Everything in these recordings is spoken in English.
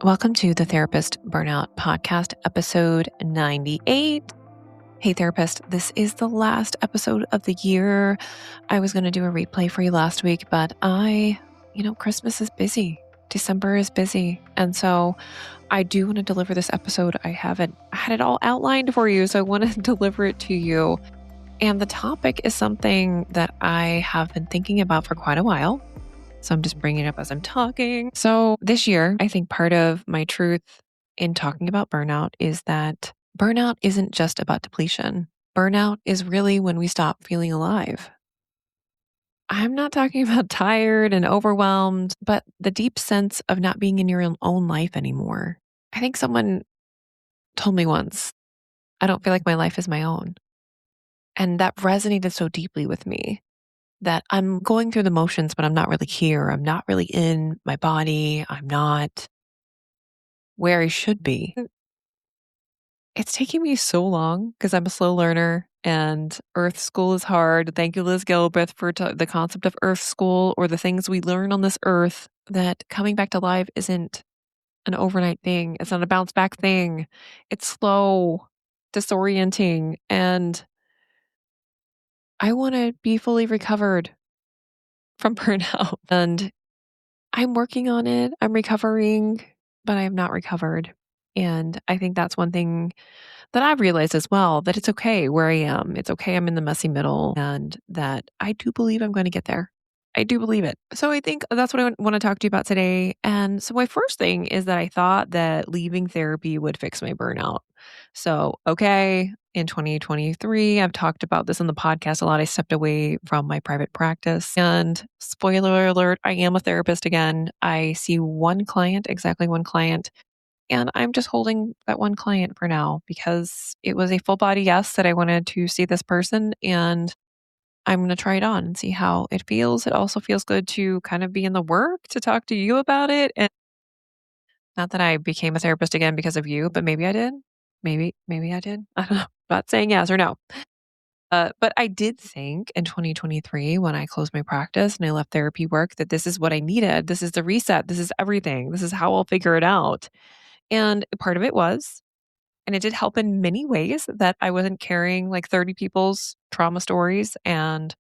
Welcome to the Therapist Burnout Podcast, episode 98. Hey, therapist, this is the last episode of the year. I was going to do a replay for you last week, but Christmas is busy. December is busy. And so I do want to deliver this episode. I haven't had it all outlined for you, so I want to deliver it to you. And the topic is something that I have been thinking about for quite a while. So I'm just bringing it up as I'm talking. So this year, I think part of my truth in talking about burnout is that burnout isn't just about depletion. Burnout is really when we stop feeling alive. I'm not talking about tired and overwhelmed, but the deep sense of not being in your own life anymore. I think someone told me once, I don't feel like my life is my own. And that resonated so deeply with me. That I'm going through the motions, but I'm not really here. I'm not really in my body. I'm not where I should be. It's taking me so long because I'm a slow learner and Earth School is hard. Thank you, Liz Gilbreth, for the concept of Earth School or the things we learn on this earth, that coming back to life isn't an overnight thing. It's not a bounce back thing. It's slow, disorienting, and I want to be fully recovered from burnout. And I'm working on it. I'm recovering, but I have not recovered. And I think that's one thing that I've realized as well, that it's okay where I am. It's okay I'm in the messy middle, and that I do believe I'm going to get there. I do believe it. So I think that's what I want to talk to you about today. And so my first thing is that I thought that leaving therapy would fix my burnout. So, okay, in 2023, I've talked about this on the podcast a lot. I stepped away from my private practice. And spoiler alert, I am a therapist again. I see one client, exactly one client. And I'm just holding that one client for now because it was a full body yes that I wanted to see this person. And I'm going to try it on and see how it feels. It also feels good to kind of be in the work to talk to you about it. And not that I became a therapist again because of you, but maybe I did. Maybe I did. I don't know. Not saying yes or no. But I did think in 2023, when I closed my practice and I left therapy work, that this is what I needed. This is the reset. This is everything. This is how I'll figure it out. And part of it was, and it did help in many ways, that I wasn't carrying like 30 people's trauma stories and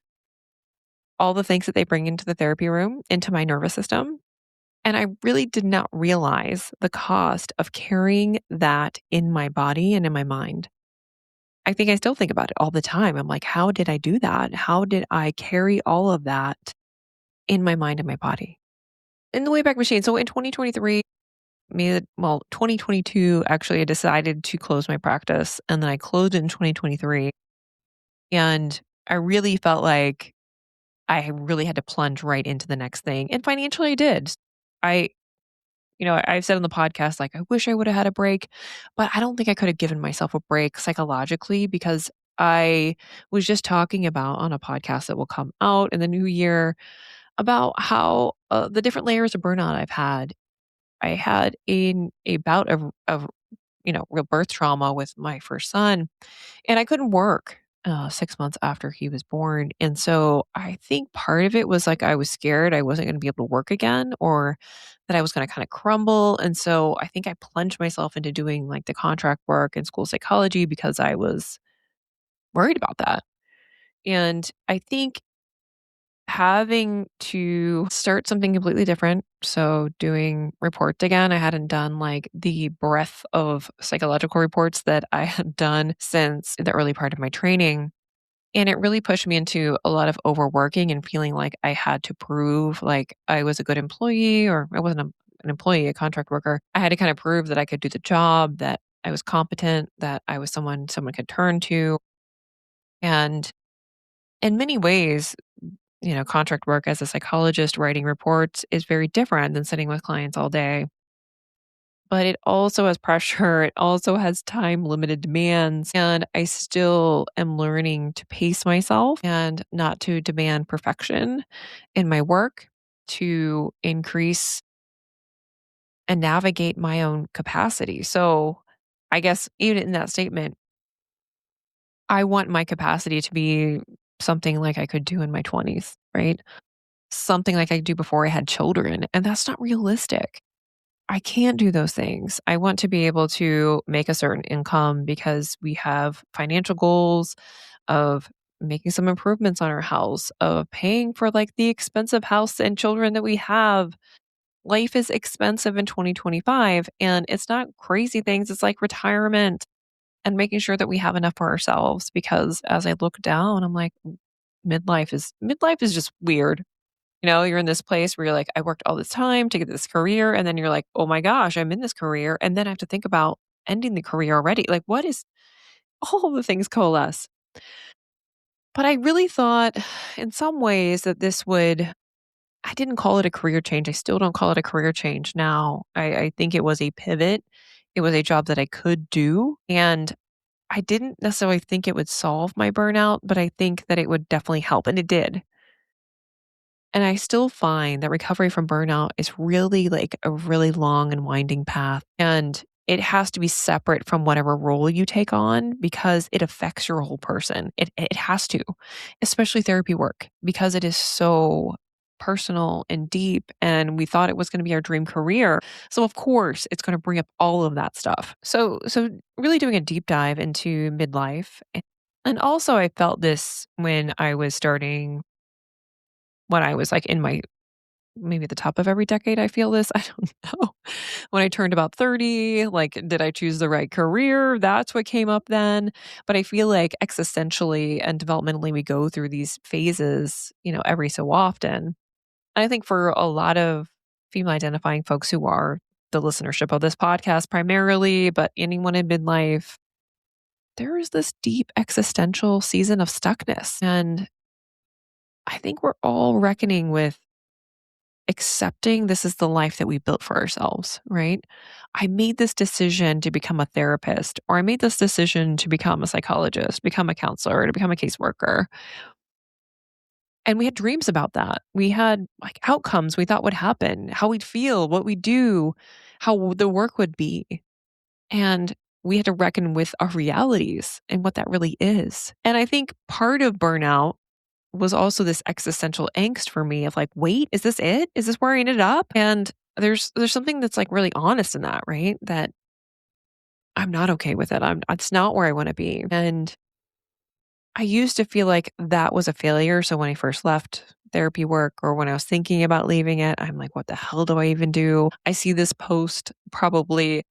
all the things that they bring into the therapy room into my nervous system. And I really did not realize the cost of carrying that in my body and in my mind. I think I still think about it all the time. I'm like, how did I do that? How did I carry all of that in my mind and my body? In the Wayback Machine. So in 2023, 2022, actually, I decided to close my practice, and then I closed it in 2023. And I really felt like I really had to plunge right into the next thing. And financially, I did. I, I've said on the podcast, like, I wish I would have had a break, but I don't think I could have given myself a break psychologically, because I was just talking about on a podcast that will come out in the new year about how the different layers of burnout I've had. I had a bout of real birth trauma with my first son, and I couldn't work 6 months after he was born. And so I think part of it was like I was scared I wasn't going to be able to work again, or that I was going to kind of crumble. And so I think I plunged myself into doing like the contract work and school psychology because I was worried about that. And I think having to start something completely different. So doing reports again, I hadn't done like the breadth of psychological reports that I had done since the early part of my training. And it really pushed me into a lot of overworking and feeling like I had to prove like I was a good employee, or I wasn't an employee, a contract worker. I had to kind of prove that I could do the job, that I was competent, that I was someone could turn to. And in many ways, contract work as a psychologist writing reports is very different than sitting with clients all day. But it also has pressure. It also has time limited demands. And I still am learning to pace myself and not to demand perfection in my work, to increase and navigate my own capacity. So I guess even in that statement, I want my capacity to be something like I could do in my 20s, right? Something like I do before I had children, and that's not realistic. I can't do those things. I want to be able to make a certain income because we have financial goals of making some improvements on our house, of paying for like the expensive house and children that we have. Life is expensive in 2025 and it's not crazy things. It's like retirement and making sure that we have enough for ourselves because as I look down, I'm like midlife is just weird. You're in this place where you're like, I worked all this time to get this career. And then you're like, oh my gosh, I'm in this career. And then I have to think about ending the career already. Like, what is all the things coalesce? But I really thought in some ways that I didn't call it a career change. I still don't call it a career change now. I think it was a pivot. It was a job that I could do. And I didn't necessarily think it would solve my burnout, but I think that it would definitely help. And it did. And I still find that recovery from burnout is really like a really long and winding path. And it has to be separate from whatever role you take on because it affects your whole person. It has to, especially therapy work, because it is so personal and deep. And we thought it was going to be our dream career. So of course it's going to bring up all of that stuff. So really doing a deep dive into midlife. And also I felt this when I was like in my maybe at the top of every decade, I feel this. I don't know. When I turned about 30, like, did I choose the right career? That's what came up then. But I feel like existentially and developmentally, we go through these phases, every so often. And I think for a lot of female identifying folks who are the listenership of this podcast primarily, but anyone in midlife, there is this deep existential season of stuckness. And I think we're all reckoning with accepting this is the life that we built for ourselves, right? I made this decision to become a therapist, or I made this decision to become a psychologist, become a counselor, to become a caseworker. And we had dreams about that. We had like outcomes we thought would happen, how we'd feel, what we'd do, how the work would be. And we had to reckon with our realities and what that really is. And I think part of burnout was also this existential angst for me of like, wait, is this it? Is this where I ended up? And there's something that's like really honest in that, right? That I'm not okay with it. It's not where I want to be. And I used to feel like that was a failure. So when I first left therapy work or when I was thinking about leaving it, I'm like, what the hell do I even do? I see this post probably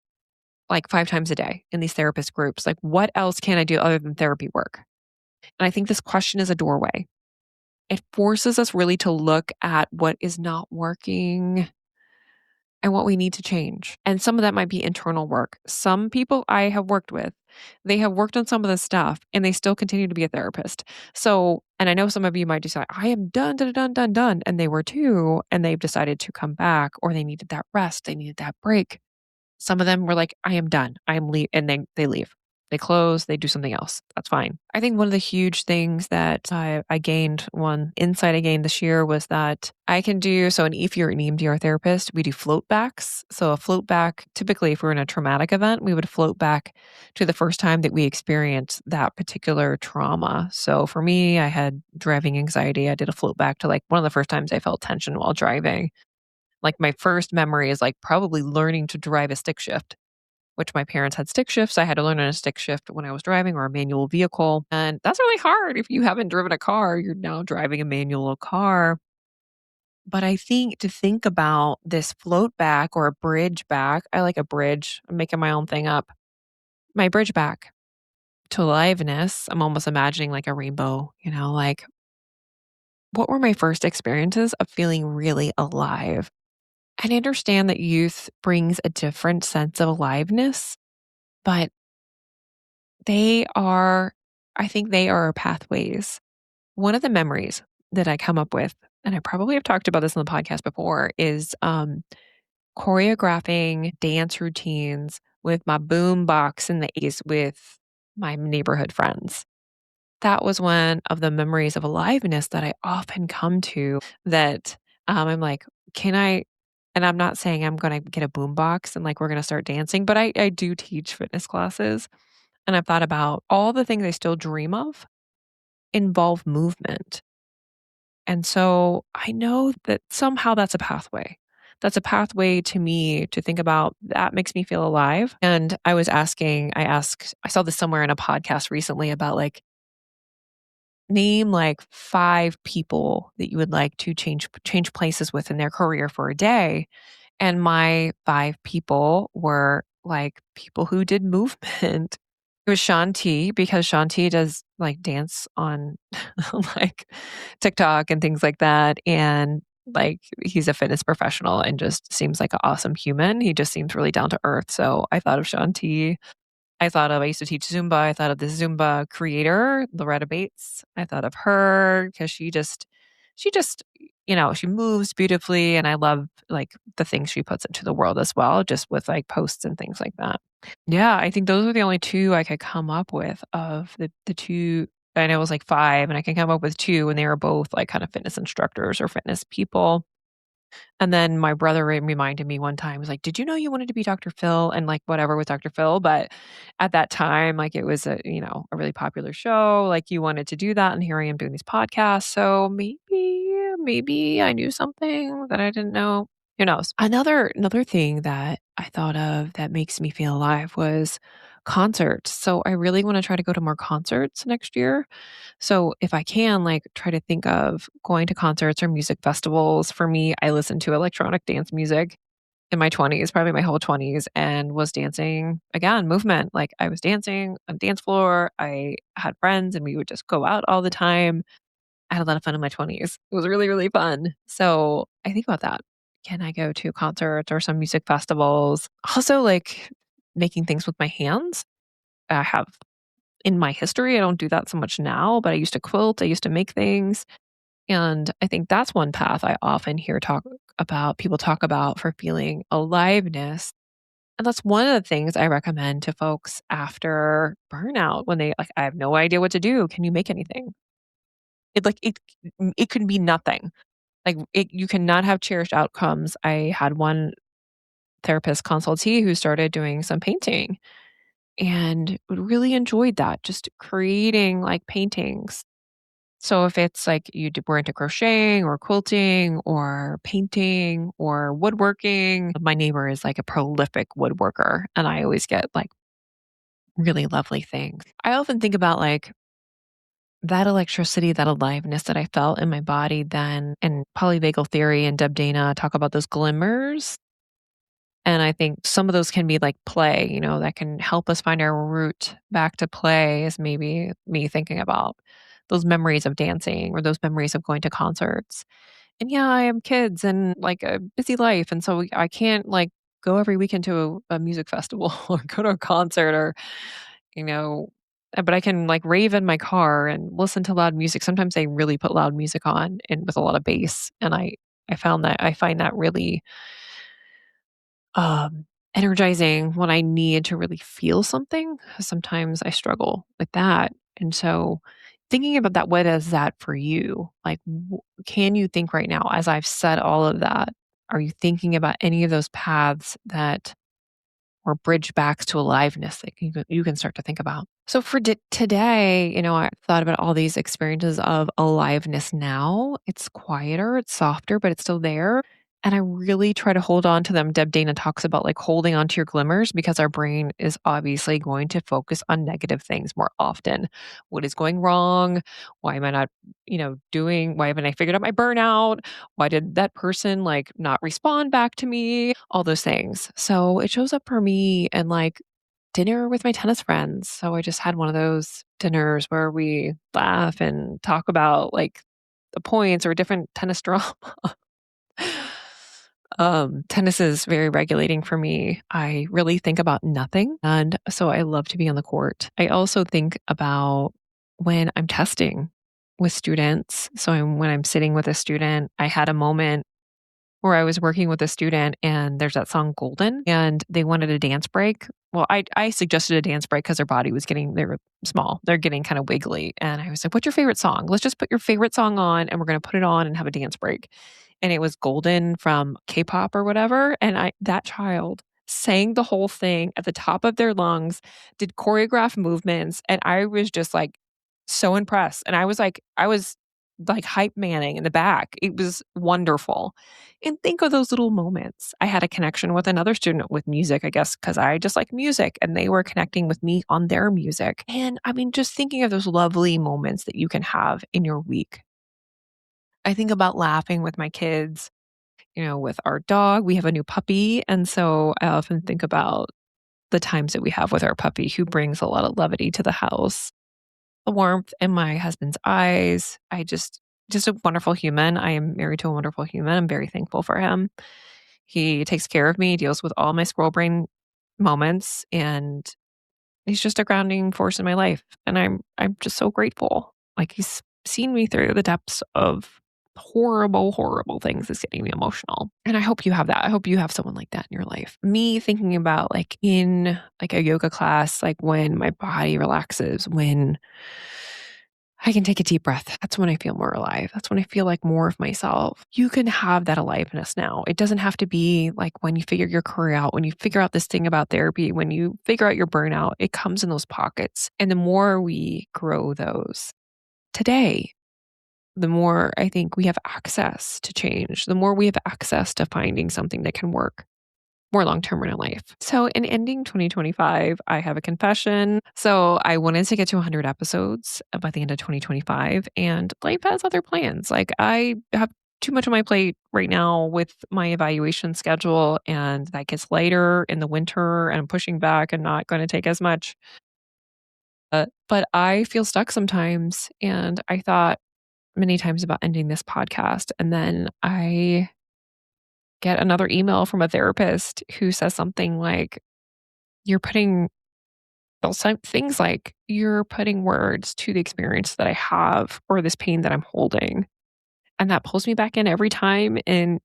like 5 times a day in these therapist groups. Like, what else can I do other than therapy work? And I think this question is a doorway. It forces us really to look at what is not working and what we need to change. And some of that might be internal work. Some people I have worked with, they have worked on some of this stuff and they still continue to be a therapist. So, and I know some of you might decide, I am done, done, done, done, done. And they were too. And they've decided to come back or they needed that rest. They needed that break. Some of them were like, I am done. I am leave. And they leave. They close, they do something else. That's fine. I think one of the huge things that I gained, one insight I gained this year was that I can do, so if you're an EMDR therapist, we do float backs. So a float back, typically if we're in a traumatic event, we would float back to the first time that we experienced that particular trauma. So for me, I had driving anxiety. I did a float back to like one of the first times I felt tension while driving. Like my first memory is like probably learning to drive a stick shift, which my parents had stick shifts. I had to learn on a stick shift when I was driving or a manual vehicle. And that's really hard. If you haven't driven a car, you're now driving a manual car. But I think to think about this float back or a bridge back, I like a bridge. I'm making my own thing up. My bridge back to aliveness, I'm almost imagining like a rainbow, like what were my first experiences of feeling really alive? And I understand that youth brings a different sense of aliveness, but I think they are pathways. One of the memories that I come up with, and I probably have talked about this on the podcast before, is choreographing dance routines with my boom box in the 80s with my neighborhood friends. That was one of the memories of aliveness that I often come to that I'm like, can I? And I'm not saying I'm going to get a boom box and like we're going to start dancing, but I do teach fitness classes. And I've thought about all the things I still dream of involve movement. And so I know that somehow that's a pathway. that's a pathway to me to think about that makes me feel alive. And I saw this somewhere in a podcast recently about like, name like 5 people that you would like to change places with in their career for a day. And my 5 people were like people who did movement. It was Shanti because Shanti does like dance on like TikTok and things like that. And like he's a fitness professional and just seems like an awesome human. He just seems really down to earth. So I thought of Shanti. I used to teach Zumba. I thought of the Zumba creator, Loretta Bates. I thought of her because she just, she moves beautifully. And I love like the things she puts into the world as well, just with like posts and things like that. Yeah, I think those were the only 2 I could come up with of the 2. I know it was like 5, and I can come up with 2, and they were both like kind of fitness instructors or fitness people. And then my brother reminded me one time, he was like, "Did you know you wanted to be Dr. Phil?" And like whatever with Dr. Phil, but at that time, like it was a really popular show, like you wanted to do that, and here I am doing these podcasts. So maybe I knew something that I didn't know. Who knows? Another thing that I thought of that makes me feel alive was concerts. So I really want to try to go to more concerts next year. So if I can, like, try to think of going to concerts or music festivals. For me, I listened to electronic dance music in my 20s, probably my whole 20s, and was dancing again, movement. Like I was dancing on the dance floor. I had friends and we would just go out all the time. I had a lot of fun in my 20s. It was really, really fun. So I think about that. Can I go to concerts or some music festivals? Also, like making things with my hands. I have in my history. I don't do that so much now, but I used to quilt, I used to make things. And I think that's one path I often hear people talk about for feeling aliveness. And that's one of the things I recommend to folks after burnout when they like, I have no idea what to do. Can you make anything? It could be nothing. You cannot have cherished outcomes. I had one therapist consultee who started doing some painting and really enjoyed that, just creating like paintings. So if it's like were into crocheting or quilting or painting or woodworking, my neighbor is like a prolific woodworker and I always get like really lovely things. I often think about like that electricity, that aliveness that I felt in my body then, and polyvagal theory and Deb Dana talk about those glimmers. And I think some of those can be like play, that can help us find our route back to play, is maybe me thinking about those memories of dancing or those memories of going to concerts. And yeah, I have kids and like a busy life. And so I can't like go every weekend to a music festival or go to a concert or, you know, but I can like rave in my car and listen to loud music. Sometimes they really put loud music on and with a lot of bass. And I find that really um, energizing when I need to really feel something. Sometimes I struggle with that. And so thinking about that, what is that for you? Like, can you think right now, as I've said all of that, are you thinking about any of those paths that or bridge backs to aliveness that you can start to think about? So for today, I thought about all these experiences of aliveness now. It's quieter, it's softer, but it's still there. And I really try to hold on to them. Deb Dana talks about like holding on to your glimmers because our brain is obviously going to focus on negative things more often. What is going wrong? Why am I not, why haven't I figured out my burnout? Why did that person like not respond back to me? All those things. So it shows up for me and like dinner with my tennis friends. So I just had one of those dinners where we laugh and talk about like the points or different tennis drama. Tennis is very regulating for me. I really think about nothing. And so I love to be on the court. I also think about when I'm testing with students. So when I'm sitting with a student, I had a moment where I was working with a student and there's that song Golden and they wanted a dance break. Well, I suggested a dance break because their body was they were small. They're getting kind of wiggly. And I was like, what's your favorite song? Let's just put your favorite song on and we're going to put it on and have a dance break. And it was Golden from K-pop or whatever. And that child sang the whole thing at the top of their lungs, did choreographed movements. And I was just like so impressed. And I was like hype manning in the back. It was wonderful. And think of those little moments. I had a connection with another student with music, I guess, because I just like music and they were connecting with me on their music. And I mean, just thinking of those lovely moments that you can have in your week. I think about laughing with my kids, with our dog. We have a new puppy. And so I often think about the times that we have with our puppy who brings a lot of levity to the house. The warmth in my husband's eyes. Just a wonderful human. I am married to a wonderful human. I'm very thankful for him. He takes care of me, deals with all my squirrel brain moments, and he's just a grounding force in my life. And I'm just so grateful. Like he's seen me through the depths of horrible, horrible things that's getting me emotional. And I hope you have that. I hope you have someone like that in your life. Me thinking about like in like a yoga class, like when my body relaxes, when I can take a deep breath. That's when I feel more alive. That's when I feel like more of myself. You can have that aliveness now. It doesn't have to be like when you figure your career out, when you figure out this thing about therapy, when you figure out your burnout, it comes in those pockets. And the more we grow those today, the more I think we have access to change, the more we have access to finding something that can work more long term in our life. So, in ending 2025, I have a confession. So, I wanted to get to 100 episodes by the end of 2025, and life has other plans. Like, I have too much on my plate right now with my evaluation schedule, and that gets lighter in the winter, and I'm pushing back and not going to take as much. But I feel stuck sometimes, and I thought many times about ending this podcast, and then I get another email from a therapist who says something like, you're putting things like, you're putting words to the experience that I have or this pain that I'm holding. And that pulls me back in every time and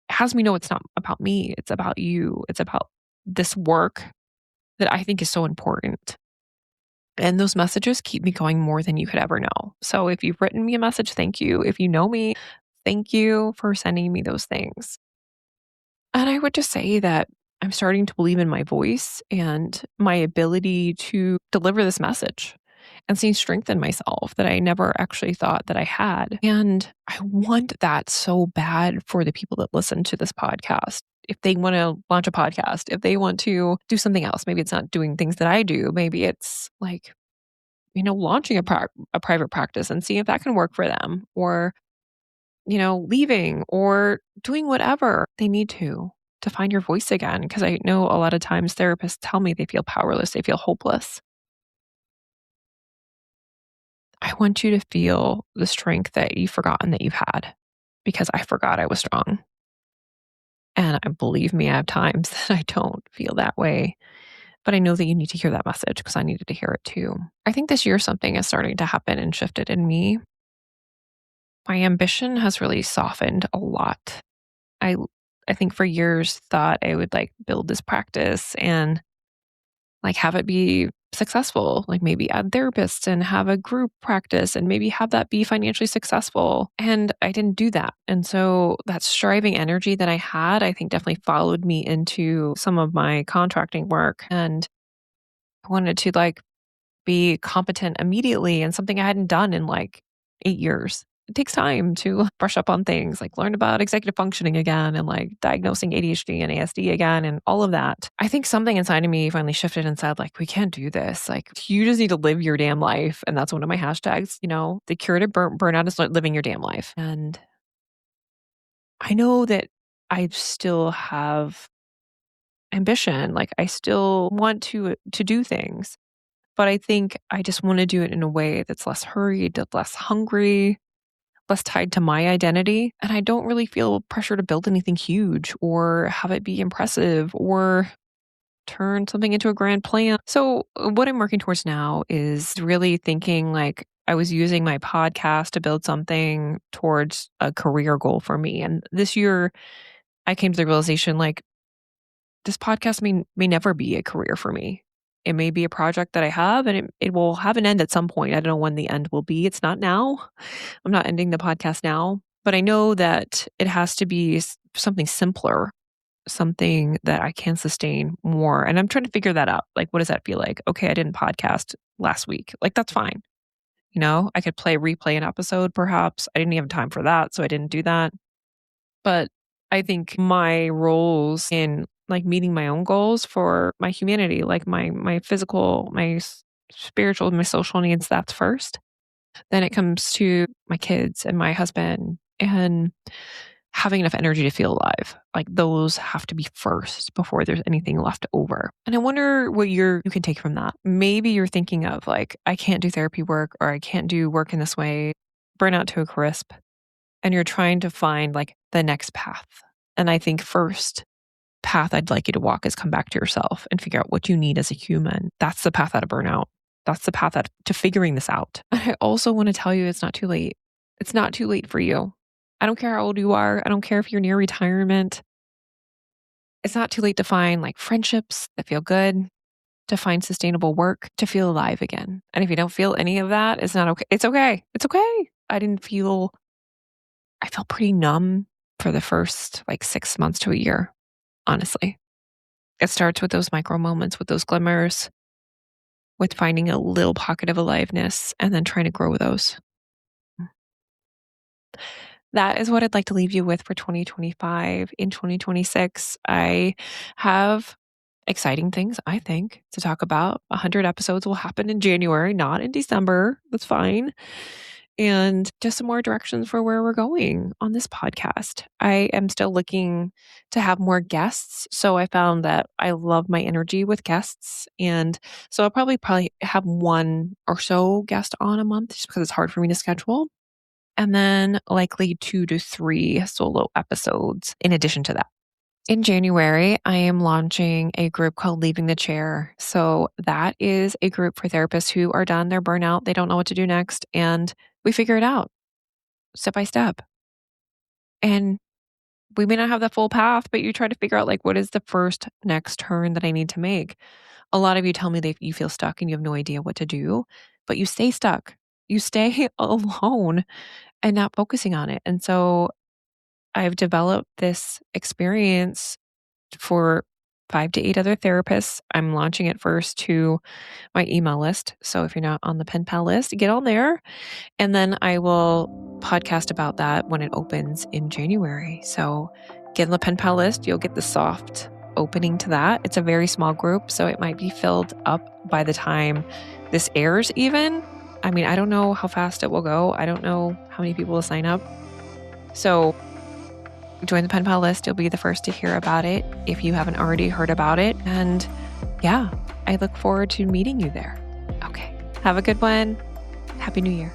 has me know it's not about me. It's about you. It's about this work that I think is so important. And those messages keep me going more than you could ever know. So if you've written me a message, thank you. If you know me, thank you for sending me those things. And I would just say that I'm starting to believe in my voice and my ability to deliver this message and seeing strength in myself that I never actually thought that I had. And I want that so bad for the people that listen to this podcast. If they want to launch a podcast, if they want to do something else, maybe it's not doing things that I do. Maybe it's like, launching a private practice and seeing if that can work for them, or leaving or doing whatever they need to find your voice again. Because I know a lot of times therapists tell me they feel powerless, they feel hopeless. I want you to feel the strength that you've forgotten that you've had, because I forgot I was strong. And believe me, I have times that I don't feel that way. But I know that you need to hear that message because I needed to hear it too. I think this year something is starting to happen and shifted in me. My ambition has really softened a lot. I I think for years thought I would like build this practice and like have it be successful, like maybe add therapists and have a group practice and maybe have that be financially successful. And I didn't do that. And so that striving energy that I had, I think definitely followed me into some of my contracting work. And I wanted to like be competent immediately and something I hadn't done in like 8 years. It takes time to brush up on things, like learn about executive functioning again and like diagnosing ADHD and ASD again and all of that. I think something inside of me finally shifted and said, like, we can't do this. Like, you just need to live your damn life. And that's one of my hashtags. The curative burnout is living your damn life. And I know that I still have ambition. Like, I still want to do things. But I think I just want to do it in a way that's less hurried, less hungry, less tied to my identity. And I don't really feel pressure to build anything huge or have it be impressive or turn something into a grand plan. So, what I'm working towards now is really thinking like I was using my podcast to build something towards a career goal for me. And this year, I came to the realization like this podcast may never be a career for me. It may be a project that I have and it will have an end at some point. I don't know when the end will be. It's not now. I'm not ending the podcast now, but I know that it has to be something simpler, something that I can sustain more. And I'm trying to figure that out. Like, what does that feel like? Okay, I didn't podcast last week. Like, that's fine. I could replay an episode perhaps. I didn't have time for that, so I didn't do that. But I think my roles in meeting my own goals for my humanity, like my physical, spiritual, my social needs, that's first. Then it comes to my kids and my husband and having enough energy to feel alive. Like those have to be first before there's anything left over. And I wonder what you can take from that. Maybe you're thinking of I can't do therapy work or I can't do work in this way, burnout to a crisp. And you're trying to find the next path. And I think first path I'd like you to walk is come back to yourself and figure out what you need as a human. That's the path out of burnout. That's the path out to figuring this out. I also want to tell you it's not too late. It's not too late for you. I don't care how old you are. I don't care if you're near retirement. It's not too late to find friendships that feel good, to find sustainable work, to feel alive again. And if you don't feel any of that, it's not okay. It's okay. It's okay. I felt pretty numb for the first 6 months to a year, honestly. It starts with those micro moments, with those glimmers, with finding a little pocket of aliveness and then trying to grow those. That is what I'd like to leave you with for 2025. In 2026, I have exciting things, I think, to talk about. 100 episodes will happen in January, not in December. That's fine. And just some more directions for where we're going on this podcast. I am still looking to have more guests. So I found that I love my energy with guests. And so I'll probably have one or so guest on a month just because it's hard for me to schedule. And then likely 2 to 3 solo episodes in addition to that. In January, I am launching a group called Leaving the Chair. So that is a group for therapists who are done, they're burnout, they don't know what to do next, and we figure it out step by step. And we may not have the full path, but you try to figure out what is the first next turn that I need to make. A lot of you tell me that you feel stuck and you have no idea what to do, but you stay stuck. You stay alone and not focusing on it. And so I've developed this experience for 5 to 8 other therapists. I'm launching it first to my email list. So if you're not on the pen pal list, get on there. And then I will podcast about that when it opens in January. So get on the pen pal list. You'll get the soft opening to that. It's a very small group, so it might be filled up by the time this airs even. I mean, I don't know how fast it will go. I don't know how many people will sign up. So join the pen pal list. You'll be the first to hear about it if you haven't already heard about it. And yeah, I look forward to meeting you there. Okay. Have a good one. Happy New Year.